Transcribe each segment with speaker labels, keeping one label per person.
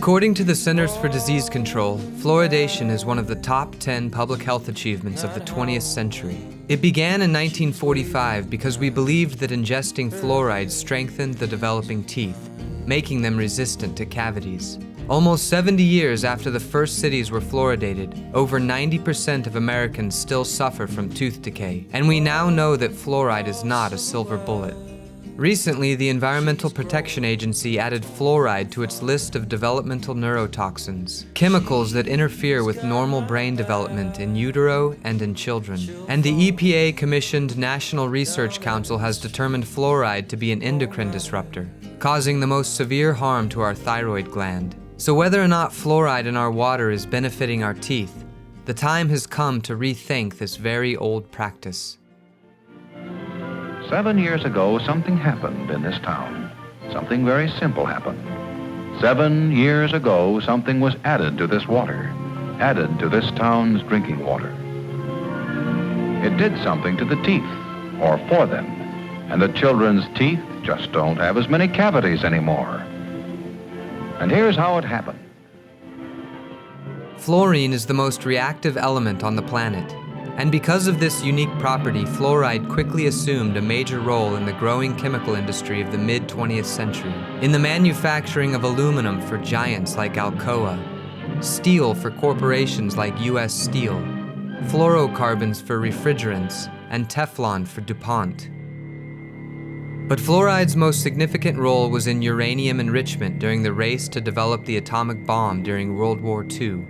Speaker 1: According to the Centers for Disease Control, fluoridation is one of the top 10 public health achievements of the 20th century. It began in 1945 because we believed that ingesting fluoride strengthened the developing teeth, making them resistant to cavities. Almost 70 years after the first cities were fluoridated, over 90% of Americans still suffer from tooth decay, and we now know that fluoride is not a silver bullet. Recently, the Environmental Protection Agency added fluoride to its list of developmental neurotoxins, chemicals that interfere with normal brain development in utero and in children. And the EPA-commissioned National Research Council has determined fluoride to be an endocrine disruptor, causing the most severe harm to our thyroid gland. So whether or not fluoride in our water is benefiting our teeth, the time has come to rethink this very old practice.
Speaker 2: 7 years ago, something happened in this town. Something very simple happened. 7 years ago, something was added to this water, added to this town's drinking water. It did something to the teeth, or for them, and the children's teeth just don't have as many cavities anymore. And here's how it happened.
Speaker 1: Fluorine is the most reactive element on the planet. And because of this unique property, fluoride quickly assumed a major role in the growing chemical industry of the mid-20th century. In the manufacturing of aluminum for giants like Alcoa, steel for corporations like US Steel, fluorocarbons for refrigerants, and Teflon for DuPont. But fluoride's most significant role was in uranium enrichment during the race to develop the atomic bomb during World War II.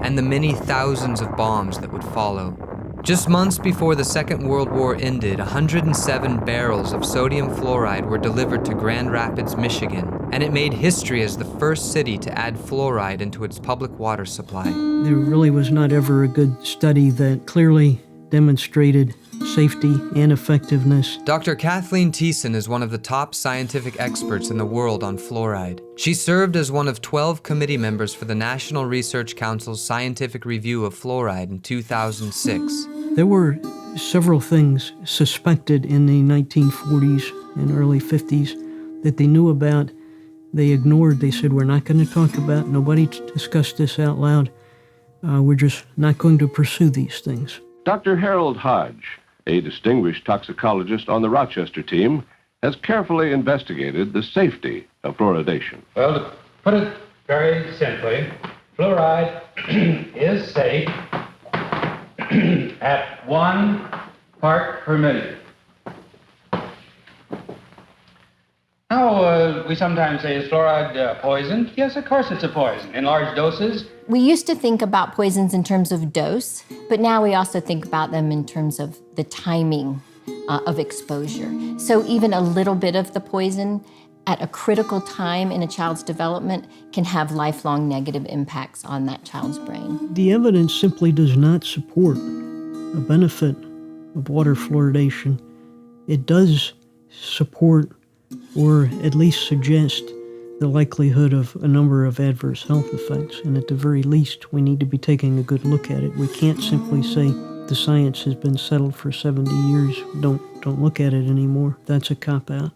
Speaker 1: And the many thousands of bombs that would follow. Just months before the Second World War ended, 107 barrels of sodium fluoride were delivered to Grand Rapids, Michigan, and it made history as the first city to add fluoride into its public water supply.
Speaker 3: There really was not ever a good study that clearly demonstrated safety and effectiveness.
Speaker 1: Dr. Kathleen Thiessen is one of the top scientific experts in the world on fluoride. She served as one of 12 committee members for the National Research Council's scientific review of fluoride in 2006.
Speaker 3: There were several things suspected in the 1940s and early 50s that they knew about. They ignored. They said, we're not going to talk about, nobody discussed this out loud. We're just not going to pursue these things.
Speaker 4: Dr. Harold Hodge, a distinguished toxicologist on the Rochester team, has carefully investigated the safety of fluoridation.
Speaker 5: Well, to put it very simply, fluoride is safe at 1 part per million. Now, we sometimes say, is fluoride poison? Yes, of course it's a poison in large doses.
Speaker 6: We used to think about poisons in terms of dose, but now we also think about them in terms of the timing of exposure. So even a little bit of the poison at a critical time in a child's development can have lifelong negative impacts on that child's brain.
Speaker 3: The evidence simply does not support a benefit of water fluoridation. It does support, or at least suggest, the likelihood of a number of adverse health effects, and at the very least, we need to be taking a good look at it. We can't simply say the science has been settled for 70 years, don't look at it anymore. That's a cop-out.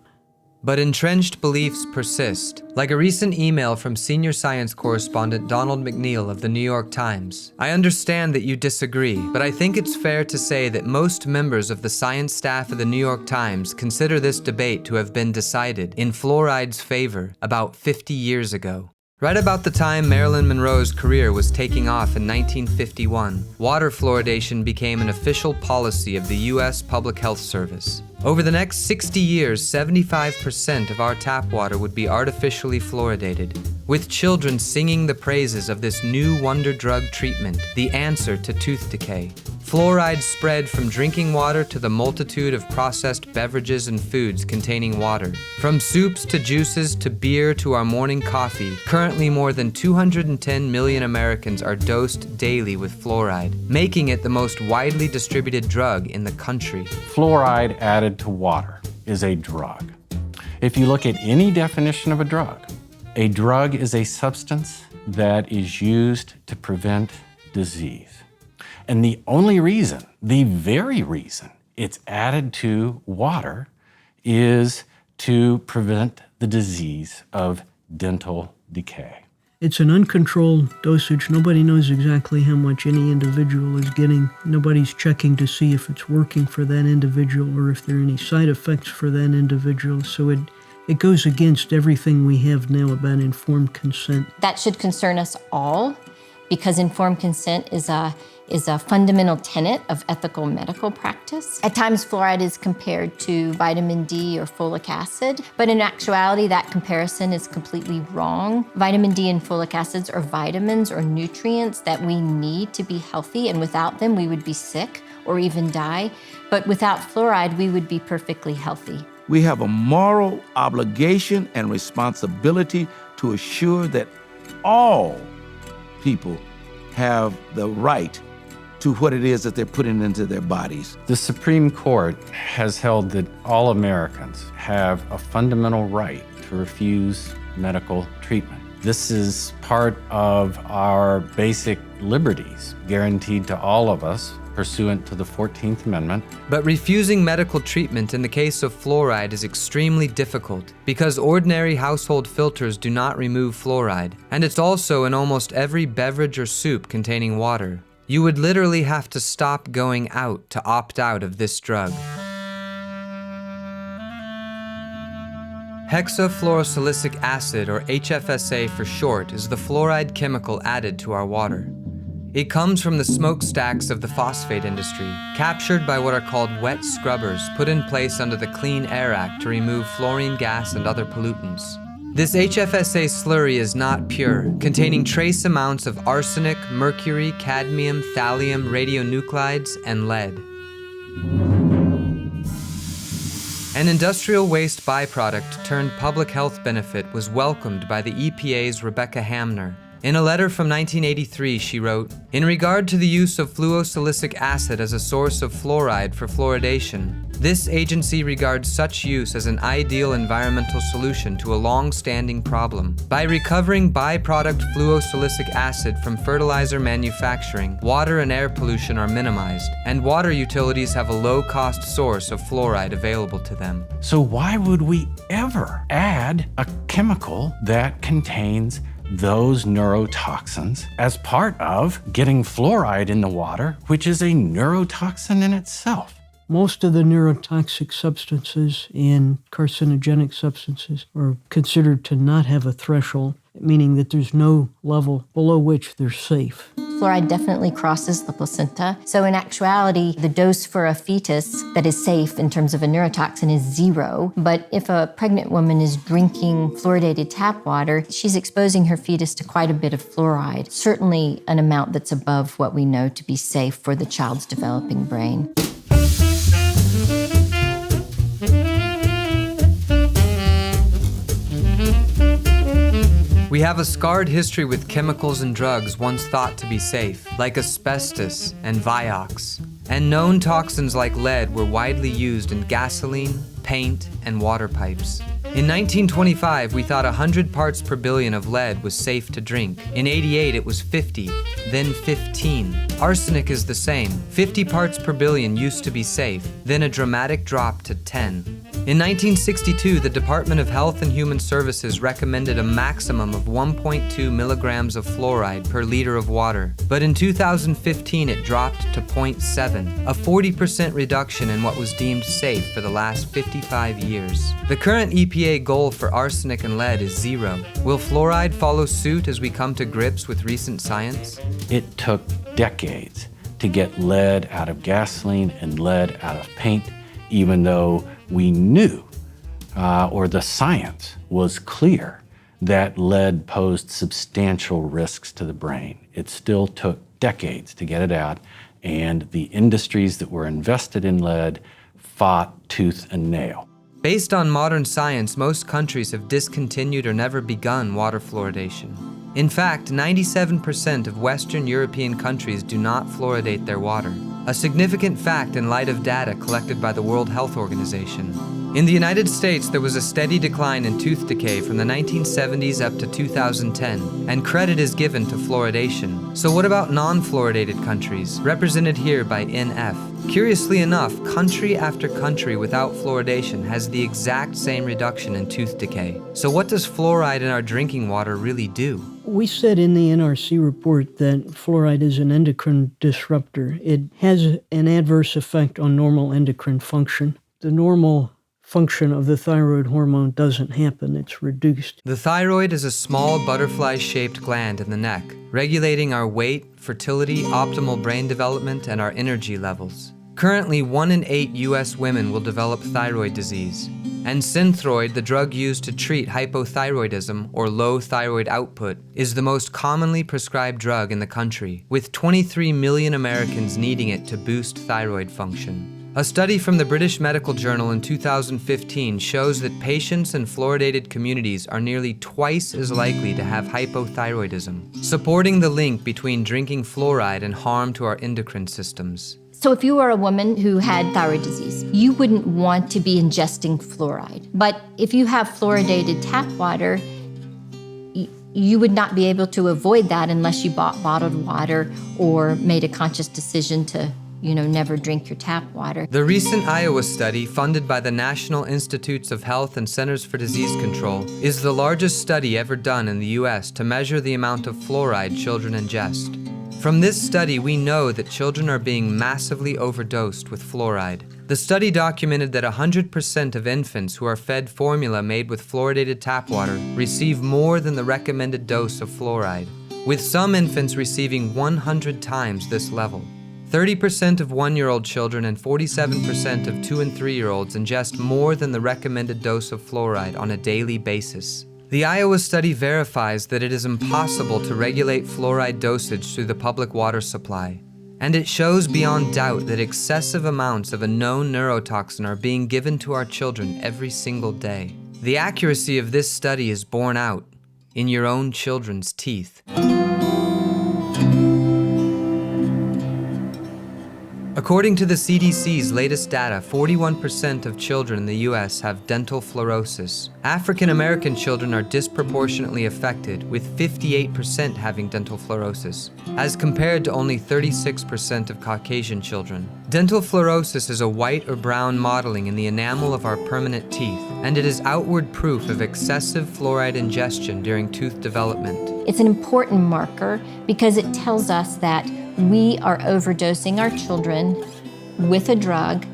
Speaker 1: But entrenched beliefs persist, like a recent email from senior science correspondent Donald McNeil of the New York Times. I understand that you disagree, but I think it's fair to say that most members of the science staff of the New York Times consider this debate to have been decided in fluoride's favor about 50 years ago. Right about the time Marilyn Monroe's career was taking off in 1951, water fluoridation became an official policy of the U.S. Public Health Service. Over the next 60 years, 75% of our tap water would be artificially fluoridated, with children singing the praises of this new wonder drug treatment, the answer to tooth decay. Fluoride spread from drinking water to the multitude of processed beverages and foods containing water. From soups to juices to beer to our morning coffee, currently more than 210 million Americans are dosed daily with fluoride, making it the most widely distributed drug in the country.
Speaker 7: Fluoride added to water is a drug. If you look at any definition of a drug is a substance that is used to prevent disease. And the only reason, the very reason it's added to water is to prevent the disease of dental decay.
Speaker 3: It's an uncontrolled dosage. Nobody knows exactly how much any individual is getting. Nobody's checking to see if it's working for that individual or if there are any side effects for that individual. So it goes against everything we have now about informed consent.
Speaker 6: That should concern us all because informed consent is a fundamental tenet of ethical medical practice. At times, fluoride is compared to vitamin D or folic acid, but in actuality, that comparison is completely wrong. Vitamin D and folic acids are vitamins or nutrients that we need to be healthy, and without them, we would be sick or even die. But without fluoride, we would be perfectly healthy.
Speaker 8: We have a moral obligation and responsibility to assure that all people have the right to what it is that they're putting into their bodies.
Speaker 7: The Supreme Court has held that all Americans have a fundamental right to refuse medical treatment. This is part of our basic liberties guaranteed to all of us pursuant to the 14th Amendment.
Speaker 1: But refusing medical treatment in the case of fluoride is extremely difficult because ordinary household filters do not remove fluoride, and it's also in almost every beverage or soup containing water. You would literally have to stop going out to opt out of this drug. Hexafluorosilicic acid, or HFSA for short, is the fluoride chemical added to our water. It comes from the smokestacks of the phosphate industry, captured by what are called wet scrubbers put in place under the Clean Air Act to remove fluorine gas and other pollutants. This HFSA slurry is not pure, containing trace amounts of arsenic, mercury, cadmium, thallium, radionuclides, and lead. An industrial waste byproduct turned public health benefit was welcomed by the EPA's Rebecca Hamner. In a letter from 1983, she wrote, "In regard to the use of fluosilicic acid as a source of fluoride for fluoridation, this agency regards such use as an ideal environmental solution to a long-standing problem. By recovering byproduct fluosilicic acid from fertilizer manufacturing, water and air pollution are minimized, and water utilities have a low-cost source of fluoride available to them."
Speaker 7: So why would we ever add a chemical that contains those neurotoxins as part of getting fluoride in the water, which is a neurotoxin in itself?
Speaker 3: Most of the neurotoxic substances and carcinogenic substances are considered to not have a threshold, meaning that there's no level below which they're safe.
Speaker 6: Fluoride definitely crosses the placenta. So in actuality, the dose for a fetus that is safe in terms of a neurotoxin is 0. But if a pregnant woman is drinking fluoridated tap water, she's exposing her fetus to quite a bit of fluoride, certainly an amount that's above what we know to be safe for the child's developing brain.
Speaker 1: We have a scarred history with chemicals and drugs once thought to be safe, like asbestos and Vioxx. And known toxins like lead were widely used in gasoline, paint, and water pipes. In 1925, we thought 100 parts per billion of lead was safe to drink. In '88, it was 50, then 15. Arsenic is the same. 50 parts per billion used to be safe, then a dramatic drop to 10. In 1962, the Department of Health and Human Services recommended a maximum of 1.2 milligrams of fluoride per liter of water, but in 2015 it dropped to 0.7, a 40% reduction in what was deemed safe for the last 55 years. The current EPA goal for arsenic and lead is 0. Will fluoride follow suit as we come to grips with recent science?
Speaker 7: It took decades to get lead out of gasoline and lead out of paint, even though we knew, or the science was clear, that lead posed substantial risks to the brain. It still took decades to get it out, and the industries that were invested in lead fought tooth and nail.
Speaker 1: Based on modern science, most countries have discontinued or never begun water fluoridation. In fact, 97% of Western European countries do not fluoridate their water, a significant fact in light of data collected by the World Health Organization. In the United States, there was a steady decline in tooth decay from the 1970s up to 2010, and credit is given to fluoridation. So what about non-fluoridated countries, represented here by NF? Curiously enough, country after country without fluoridation has the exact same reduction in tooth decay. So what does fluoride in our drinking water really do?
Speaker 3: We said in the NRC report that fluoride is an endocrine disruptor. It has an adverse effect on normal endocrine function. The normal function of the thyroid hormone doesn't happen, it's reduced.
Speaker 1: The thyroid is a small butterfly-shaped gland in the neck, regulating our weight, fertility, optimal brain development, and our energy levels. Currently, 1 in 8 US women will develop thyroid disease. And Synthroid, the drug used to treat hypothyroidism or low thyroid output, is the most commonly prescribed drug in the country, with 23 million Americans needing it to boost thyroid function. A study from the British Medical Journal in 2015 shows that patients in fluoridated communities are nearly twice as likely to have hypothyroidism, supporting the link between drinking fluoride and harm to our endocrine systems.
Speaker 6: So if you were a woman who had thyroid disease, you wouldn't want to be ingesting fluoride. But if you have fluoridated tap water, you would not be able to avoid that unless you bought bottled water or made a conscious decision to never drink your tap water.
Speaker 1: The recent Iowa study, funded by the National Institutes of Health and Centers for Disease Control, is the largest study ever done in the US to measure the amount of fluoride children ingest. From this study, we know that children are being massively overdosed with fluoride. The study documented that 100% of infants who are fed formula made with fluoridated tap water receive more than the recommended dose of fluoride, with some infants receiving 100 times this level. 30% of 1-year-old children and 47% of 2- and 3-year-olds ingest more than the recommended dose of fluoride on a daily basis. The Iowa study verifies that it is impossible to regulate fluoride dosage through the public water supply. And it shows beyond doubt that excessive amounts of a known neurotoxin are being given to our children every single day. The accuracy of this study is borne out in your own children's teeth. According to the CDC's latest data, 41% of children in the US have dental fluorosis. African American children are disproportionately affected, with 58% having dental fluorosis, as compared to only 36% of Caucasian children. Dental fluorosis is a white or brown mottling in the enamel of our permanent teeth, and it is outward proof of excessive fluoride ingestion during tooth development.
Speaker 6: It's an important marker because it tells us that we are overdosing our children with a drug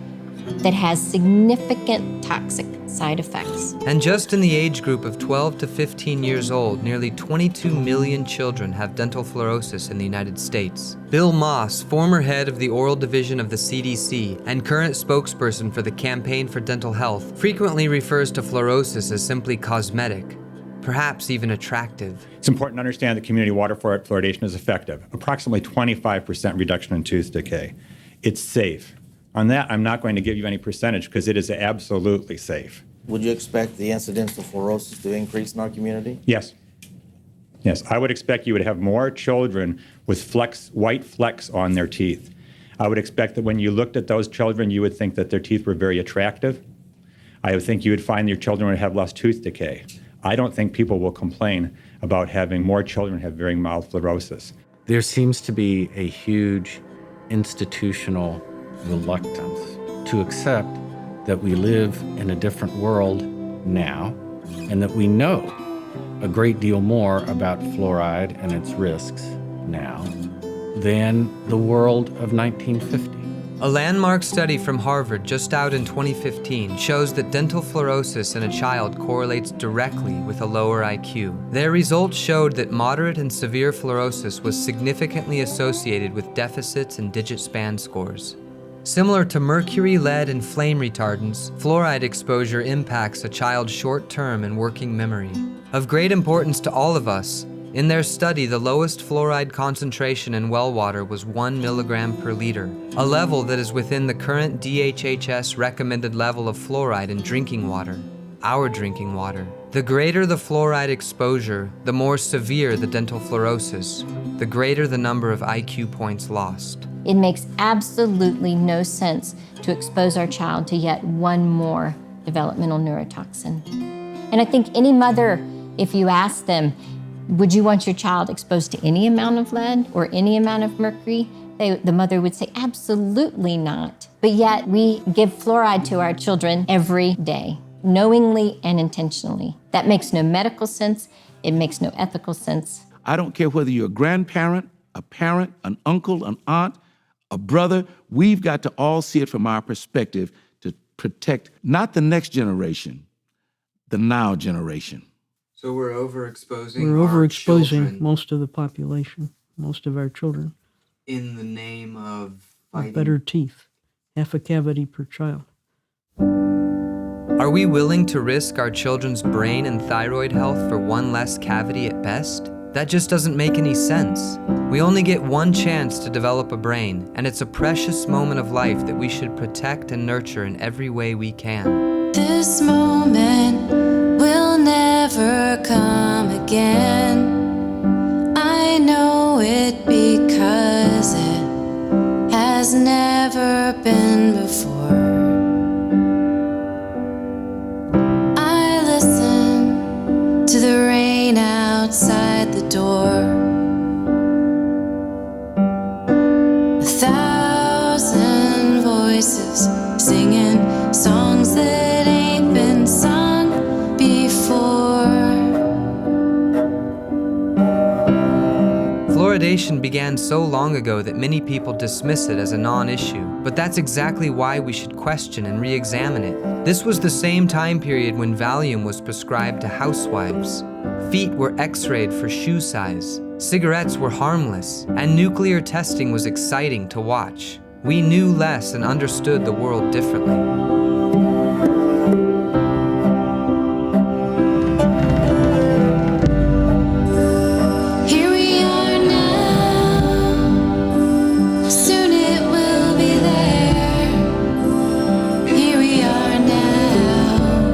Speaker 6: that has significant toxic side effects.
Speaker 1: And just in the age group of 12 to 15 years old, nearly 22 million children have dental fluorosis in the United States. Bill Moss, former head of the oral division of the CDC and current spokesperson for the Campaign for Dental Health, frequently refers to fluorosis as simply cosmetic, perhaps even attractive.
Speaker 9: It's important to understand that community water fluoridation is effective. Approximately 25% reduction in tooth decay. It's safe. On that, I'm not going to give you any percentage because it is absolutely safe.
Speaker 10: Would you expect the incidence of fluorosis to increase in our community?
Speaker 9: Yes. Yes, I would expect you would have more children with white flecks on their teeth. I would expect that when you looked at those children, you would think that their teeth were very attractive. I would think you would find your children would have less tooth decay. I don't think people will complain about having more children have very mild fluorosis.
Speaker 7: There seems to be a huge institutional reluctance to accept that we live in a different world now and that we know a great deal more about fluoride and its risks now than the world of 1950.
Speaker 1: A landmark study from Harvard just out in 2015 shows that dental fluorosis in a child correlates directly with a lower IQ. Their results showed that moderate and severe fluorosis was significantly associated with deficits in digit span scores. Similar to mercury, lead, and flame retardants, fluoride exposure impacts a child's short-term and working memory. Of great importance to all of us, in their study, the lowest fluoride concentration in well water was 1 milligram per liter, a level that is within the current DHHS recommended level of fluoride in drinking water, our drinking water. The greater the fluoride exposure, the more severe the dental fluorosis, the greater the number of IQ points lost.
Speaker 6: It makes absolutely no sense to expose our child to yet one more developmental neurotoxin. And I think any mother, if you ask them, Would you want your child exposed to any amount of lead or any amount of mercury? The mother would say, absolutely not. But yet we give fluoride to our children every day, knowingly and intentionally. That makes no medical sense. It makes no ethical sense.
Speaker 8: I don't care whether you're a grandparent, a parent, an uncle, an aunt, a brother. We've got to all see it from our perspective to protect not the next generation, the now generation.
Speaker 1: So we're overexposing
Speaker 3: We're
Speaker 1: our
Speaker 3: overexposing
Speaker 1: children
Speaker 3: most of the population, most of our children.
Speaker 1: in the name of
Speaker 3: With
Speaker 1: fighting.
Speaker 3: better teeth, half a cavity per child.
Speaker 1: Are we willing to risk our children's brain and thyroid health for one less cavity at best? That just doesn't make any sense. We only get one chance to develop a brain, and it's a precious moment of life that we should protect and nurture in every way we can.
Speaker 11: This moment will never come again. I know it because it has never been before. I listen to the rain outside the door. 1,000 voices singing songs that ain't been sung before.
Speaker 1: Fluoridation began so long ago that many people dismiss it as a non-issue, but that's exactly why we should question and re-examine it. This was the same time period when Valium was prescribed to housewives. Feet were x-rayed for shoe size. Cigarettes were harmless, and nuclear testing was exciting to watch. We knew less and understood the world differently.
Speaker 11: Here we are now, soon it will be there. Here we are now,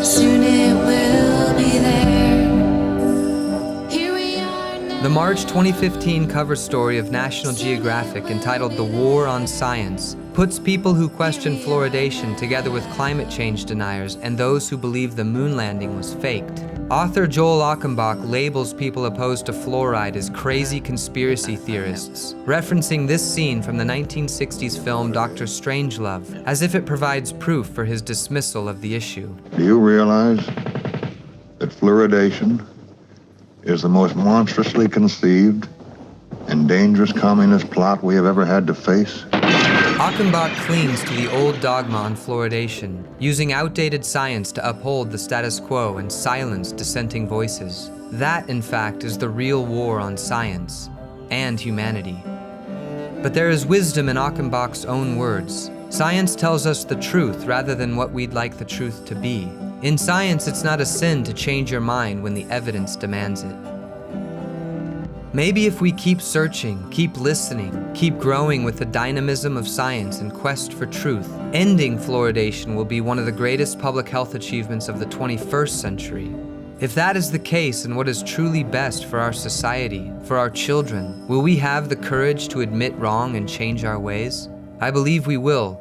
Speaker 11: soon it will be there. Here we are now.
Speaker 1: The March 2015 cover story of National Geographic entitled The War on Science puts people who question fluoridation together with climate change deniers and those who believe the moon landing was faked. Author Joel Achenbach labels people opposed to fluoride as crazy conspiracy theorists, referencing this scene from the 1960s film Dr. Strangelove, as if it provides proof for his dismissal of the issue.
Speaker 12: Do you realize that fluoridation is the most monstrously conceived and dangerous communist plot we have ever had to face?
Speaker 1: Achenbach clings to the old dogma on fluoridation, using outdated science to uphold the status quo and silence dissenting voices. That, in fact, is the real war on science and humanity. But there is wisdom in Achenbach's own words. Science tells us the truth rather than what we'd like the truth to be. In science, it's not a sin to change your mind when the evidence demands it. Maybe if we keep searching, keep listening, keep growing with the dynamism of science and quest for truth, ending fluoridation will be one of the greatest public health achievements of the 21st century. If that is the case and what is truly best for our society, for our children, will we have the courage to admit wrong and change our ways? I believe we will,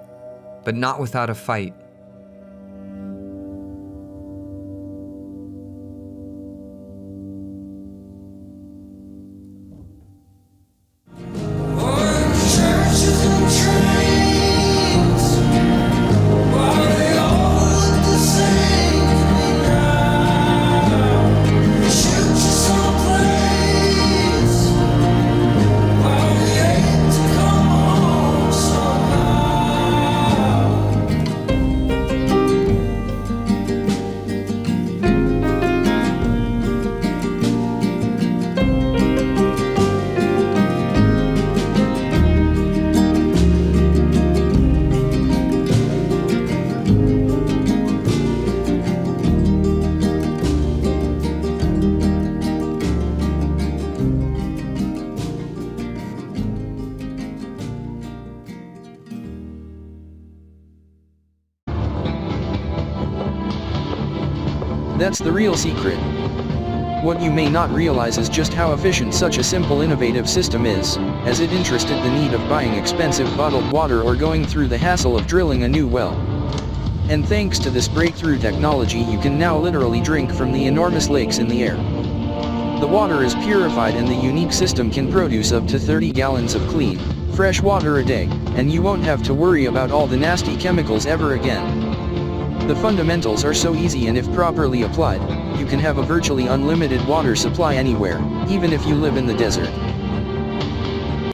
Speaker 1: but not without a fight.
Speaker 13: That's the real secret. What you may not realize is just how efficient such a simple innovative system is, as it interested the need of buying expensive bottled water or going through the hassle of drilling a new well. And thanks to this breakthrough technology, you can now literally drink from the enormous lakes in the air. The water is purified and the unique system can produce up to 30 gallons of clean, fresh water a day, and you won't have to worry about all the nasty chemicals ever again. The fundamentals are so easy, and if properly applied, you can have a virtually unlimited water supply anywhere, even if you live in the desert.